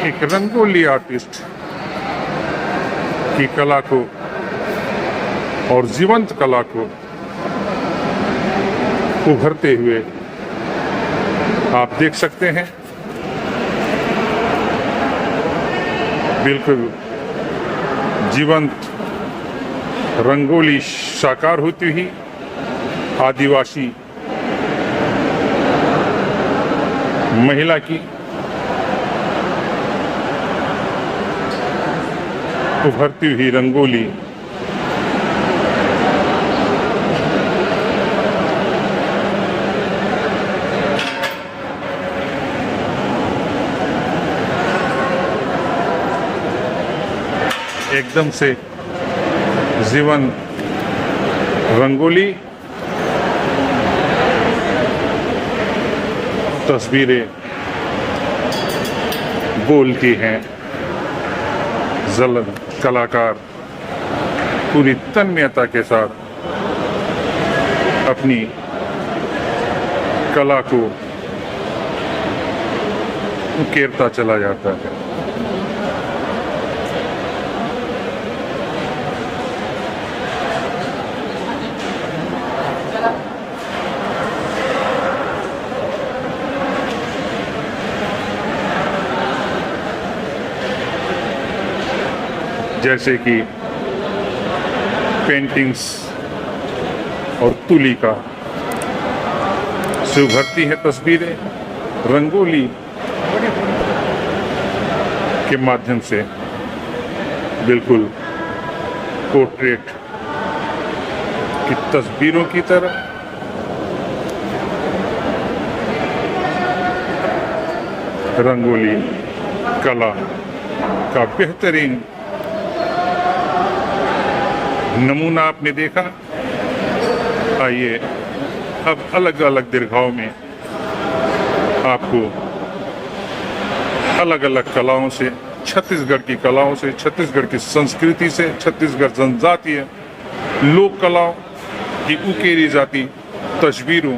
एक रंगोली आर्टिस्ट की कला को और जीवंत कला को उभरते हुए आप देख सकते हैं। बिल्कुल जीवंत रंगोली साकार होती हुई आदिवासी महिला की उभरती हुई रंगोली एकदम से जीवन रंगोली तस्वीरें बोलती हैं। जलन कलाकार पूरी तन्मयता के साथ अपनी कला को उकेरता चला जाता है। जैसे कि पेंटिंग्स और तुलिका से उभरती है तस्वीरें रंगोली के माध्यम से, बिल्कुल पोर्ट्रेट की तस्वीरों की तरह। रंगोली कला का बेहतरीन नमूना आपने देखा। आइए अब अलग अलग दीर्घाओं में आपको अलग अलग कलाओं से, छत्तीसगढ़ की कलाओं से, छत्तीसगढ़ की संस्कृति से, छत्तीसगढ़ जनजातीय लोक कलाओं की उकेरी जाती तस्वीरों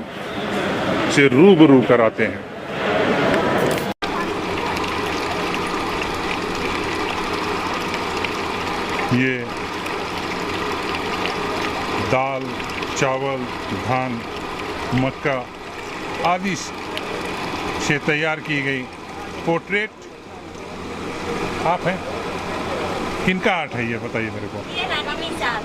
से रूबरू कराते हैं। ये दाल, चावल, धान, मक्का आदि से तैयार की गई पोर्ट्रेट आप हैं। किनका आर्ट है ये बताइए मेरे को। ये रानी निषाद।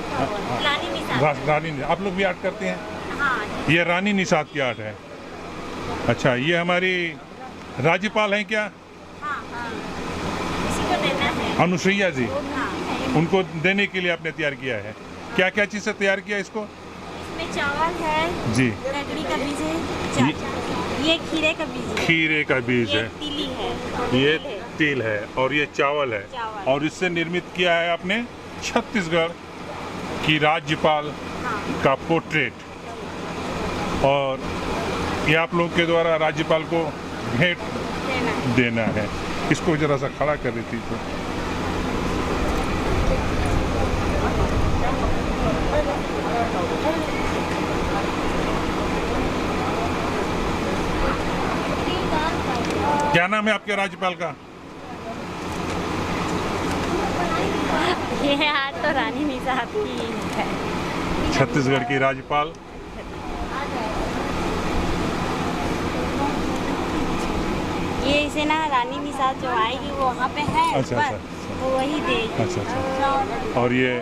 रानी, आप लोग भी आर्ट करते हैं? हाँ। ये रानी निषाद की आर्ट है। अच्छा, ये हमारी राज्यपाल हैं क्या? हाँ, हाँ। इसी को देना है। अनुसुईया जी, हाँ। उनको देने के लिए आपने तैयार किया है। क्या क्या चीज़ से तैयार किया इसको? इसमें चावल है जी, लकड़ी का बीज है, ये खीरे का बीज है, खीरे का बीज है, तिली है, ये तिल है और ये चावल है। और इससे निर्मित किया है आपने छत्तीसगढ़ की राज्यपाल का पोर्ट्रेट। और ये आप लोग के द्वारा राज्यपाल को भेंट देना है। इसको जरा सा खड़ा कर देती तो। क्या नाम है आपके राज्यपाल का? ये आज तो रानी निषाद की है, छत्तीसगढ़ की राज्यपाल। ये इसे ना रानी निषाद जो आएगी वो वहाँ पे है। अच्छा, अच्छा, वो वही देगी। अच्छा, अच्छा। और ये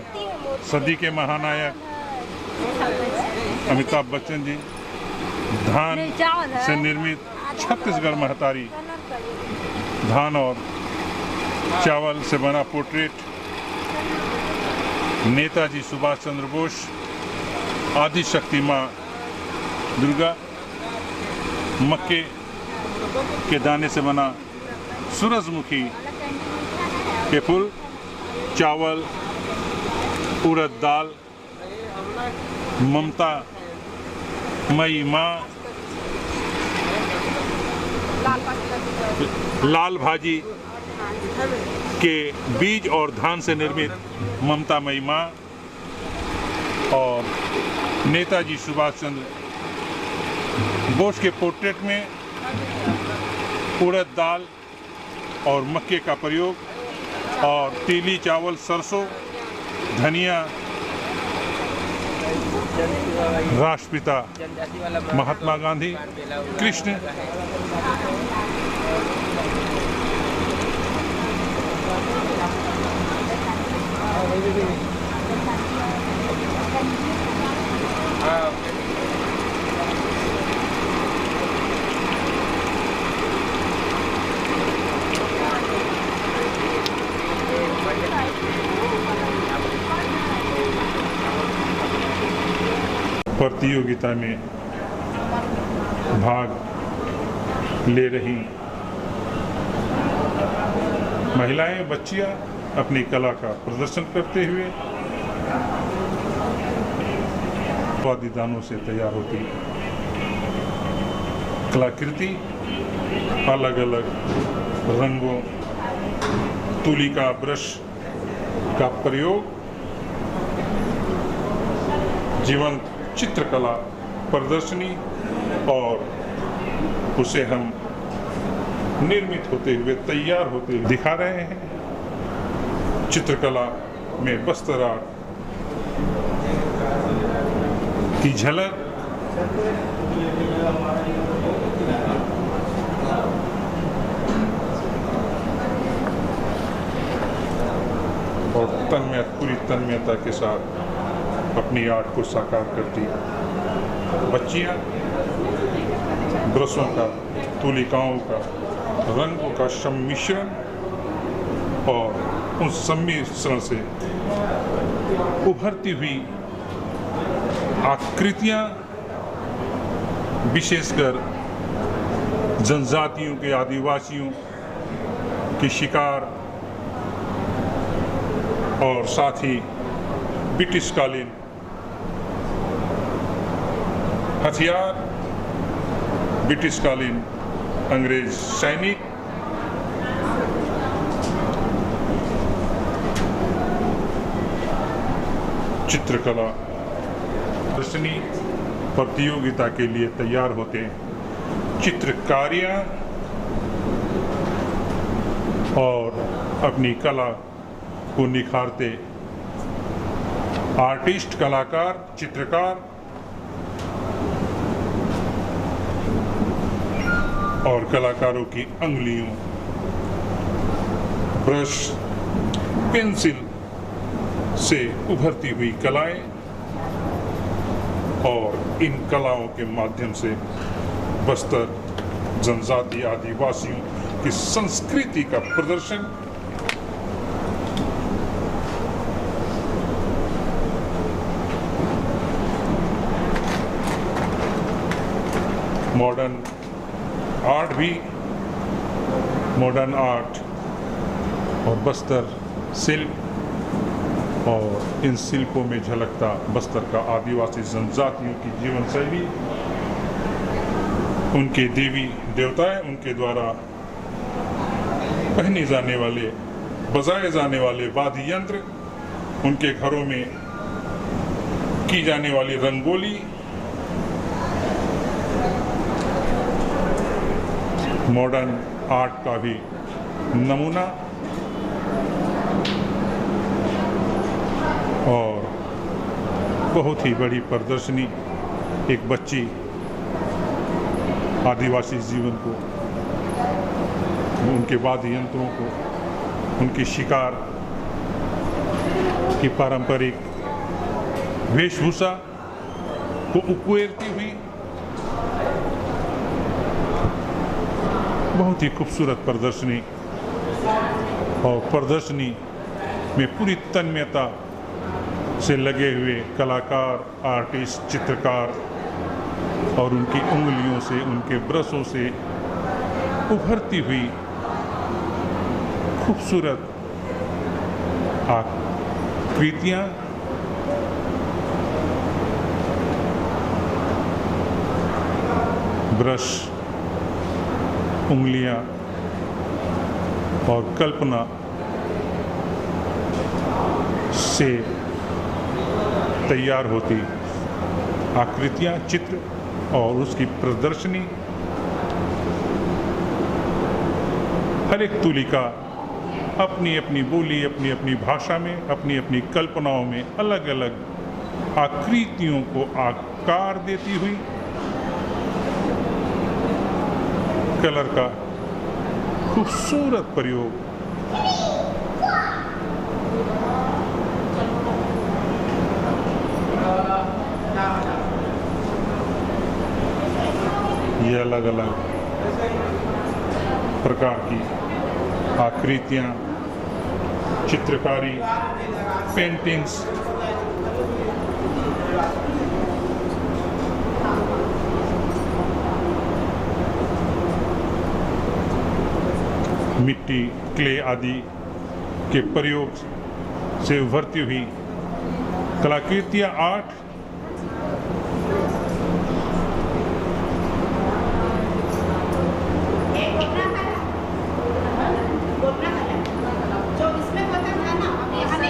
सदी के महानायक अमिताभ बच्चन जी, धान से निर्मित छत्तीसगढ़ महतारी, धान और चावल से बना पोर्ट्रेट, नेताजी सुभाष चंद्र बोस, आदि शक्ति माँ दुर्गा, मक्के के दाने से बना सूरजमुखी के फूल, चावल, उड़द दाल, ममता मई माँ, लाल भाजी के बीज और धान से निर्मित ममता मई माँ, और नेताजी सुभाष चंद्र बोस के पोर्ट्रेट में उड़द दाल और मक्के का प्रयोग और तीली, चावल, सरसों, धनिया, राष्ट्रपिता महात्मा गांधी, कृष्ण, प्रतियोगिता में भाग ले रही महिलाएं, बच्चियां अपनी कला का प्रदर्शन करते हुए वाद्यदानों से तैयार होती कलाकृति अलग अलग रंगों, तुलिका, ब्रश का प्रयोग, जीवंत चित्रकला प्रदर्शनी, और उसे हम निर्मित होते हुए, तैयार होते हुए दिखा रहे हैं। चित्रकला में बस्तर आर्ट की झलक, और पूरी तन्मयता के साथ अपनी आर्ट को साकार करती बच्चियां ब्रशों का, तुलिकाओं का, रंगों का सम्मिश्रण और उन सम्मिश्रण से उभरती हुई आकृतियां, विशेषकर जनजातियों के, आदिवासियों की शिकार और साथ ही ब्रिटिशकालीन हथियार, ब्रिटिशकालीन अंग्रेज सैनिक, चित्रकला प्रदर्शनी प्रतियोगिता के लिए तैयार होते चित्रकारियां और अपनी कला को निखारते आर्टिस्ट, कलाकार, चित्रकार और कलाकारों की अंगुलियों, ब्रश, पेंसिल से उभरती हुई कलाएं और इन कलाओं के माध्यम से बस्तर जनजाति, आदिवासियों की संस्कृति का प्रदर्शन मॉडर्न आर्ट भी, मॉडर्न आर्ट और बस्तर शिल्प और इन शिल्पों में झलकता बस्तर का आदिवासी जनजातियों की जीवन शैली, उनके देवी देवताएं, उनके द्वारा पहने जाने वाले, बजाए जाने वाले वाद्य यंत्र, उनके घरों में की जाने वाली रंगोली, मॉडर्न आर्ट का भी नमूना और बहुत ही बड़ी प्रदर्शनी। एक बच्ची आदिवासी जीवन को, उनके वाद्य यंत्रों को, उनकी शिकार की पारंपरिक वेशभूषा को उकेरती हुई बहुत ही खूबसूरत प्रदर्शनी, और प्रदर्शनी में पूरी तन्मयता से लगे हुए कलाकार, आर्टिस्ट, चित्रकार और उनकी उंगलियों से, उनके ब्रशों से उभरती हुई खूबसूरत आकृतियाँ ब्रश, उंगलियां और कल्पना से तैयार होती आकृतियां, चित्र और उसकी प्रदर्शनी हर एक तुलिका अपनी अपनी बोली, अपनी अपनी भाषा में, अपनी अपनी कल्पनाओं में अलग अलग आकृतियों को आकार देती हुई कलर का खूबसूरत प्रयोग ये अलग अलग प्रकार की आकृतियाँ, चित्रकारी, पेंटिंग्स, मिट्टी, क्ले आदि के प्रयोग से उभरती हुई कलाकृतियाँ, आर्ट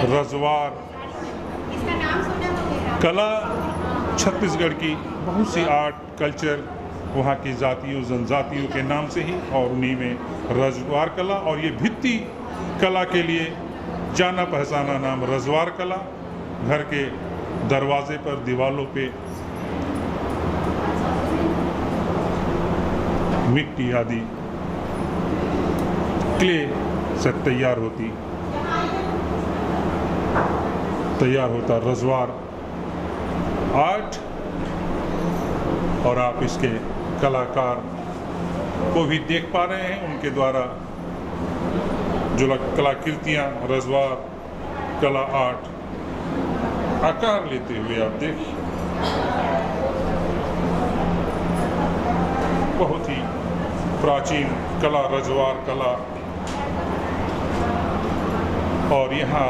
रजवार कला, छत्तीसगढ़ की बहुत सी आर्ट कल्चर वहाँ की जातियों जनजातियों के नाम से ही, और उन्हीं में रजवार कला, और ये भित्ति कला के लिए जाना पहचाना नाम रजवार कला। घर के दरवाजे पर, दीवारों पे मिट्टी आदि क्ले से तैयार होता रजवार आर्ट, और आप इसके कलाकार को भी देख पा रहे हैं। उनके द्वारा जो कलाकृतियाँ, रजवार कला आर्ट आकार लेते हुए आप देखिए, बहुत ही प्राचीन कला रजवार कला। और यहाँ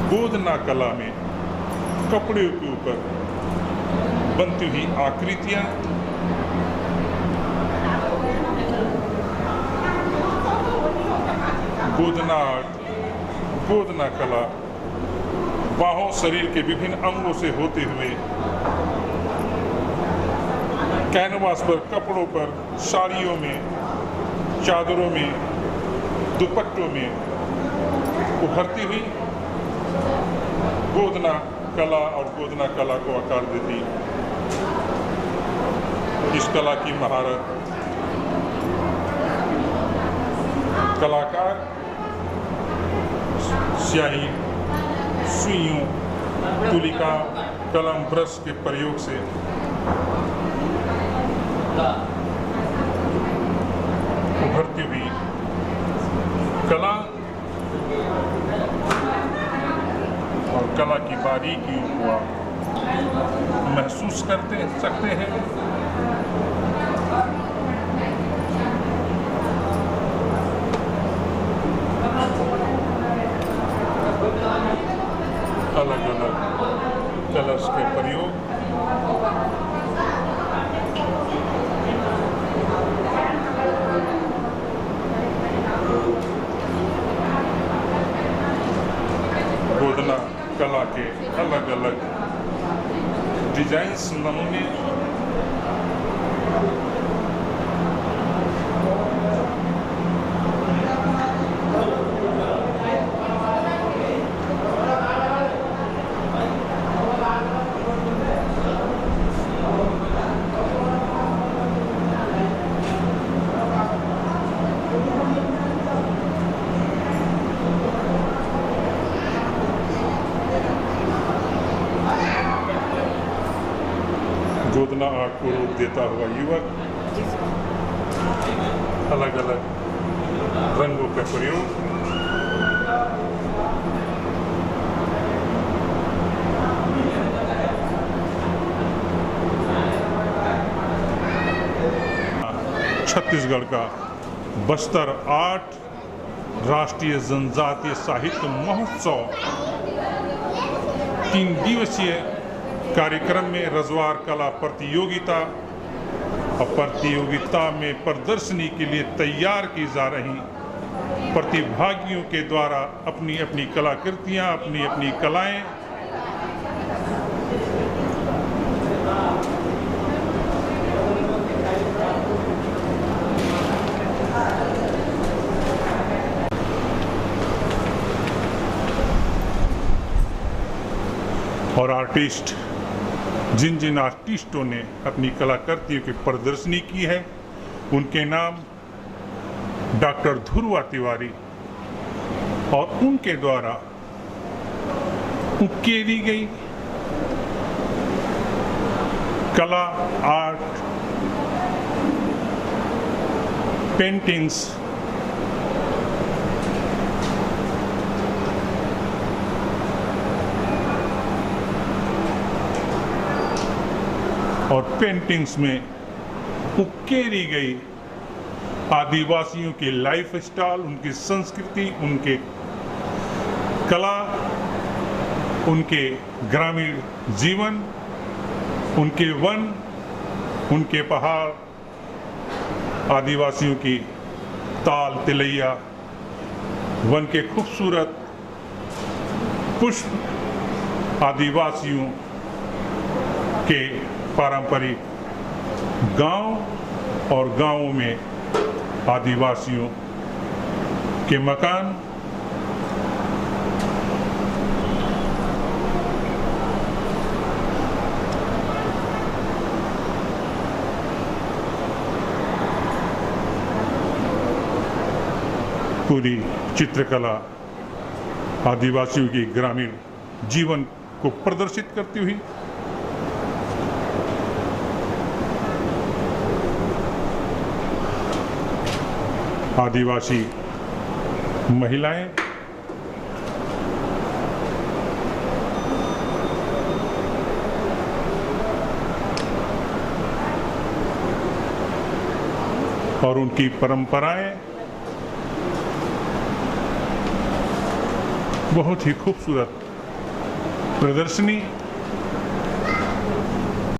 गोदना कला में कपड़े के ऊपर बनती हुई आकृतियाँ, गोदना आर्ट, गोदना कला बाहों, शरीर के विभिन्न अंगों से होते हुए कैनवास पर, कपड़ों पर, साड़ियों में, चादरों में, दुपट्टों में उभरती हुई गोदना कला और गोदना कला को आकार देती इस कला की महारत कलाकार स्याही, सुइयों, तुलिका, कलम, ब्रश के प्रयोग से उभरती हुई कला और कला की बारीकियों को आप महसूस करते सकते हैं। अलग अलग कलर्स के प्रयोग, गोदना कला के अलग अलग डिजाइन्स, नमूने, गोदना आर्ट को रूप देता हुआ युवक, अलग अलग रंगों का प्रयोग, छत्तीसगढ़ का बस्तर आर्ट राष्ट्रीय जनजातीय साहित्य महोत्सव 3 दिवसीय कार्यक्रम में रजवार कला प्रतियोगिता और प्रतियोगिता में प्रदर्शनी के लिए तैयार की जा रही प्रतिभागियों के द्वारा अपनी अपनी कलाकृतियां, अपनी अपनी कलाएं और आर्टिस्ट, जिन जिन आर्टिस्टों ने अपनी कलाकृतियों की प्रदर्शनी की है, उनके नाम डॉक्टर ध्रुवा तिवारी और उनके द्वारा उकेरी गई कला, आर्ट, पेंटिंग्स और पेंटिंग्स में उकेरी गई आदिवासियों की लाइफ स्टाइल, उनकी संस्कृति, उनके कला, उनके ग्रामीण जीवन, उनके वन, उनके पहाड़, आदिवासियों की ताल तिलैया, वन के खूबसूरत पुष्प, आदिवासियों के पारंपरिक गांव और गांवों में आदिवासियों के मकान, पूरी चित्रकला आदिवासियों की ग्रामीण जीवन को प्रदर्शित करती हुई आदिवासी महिलाएं और उनकी परंपराएं बहुत ही खूबसूरत प्रदर्शनी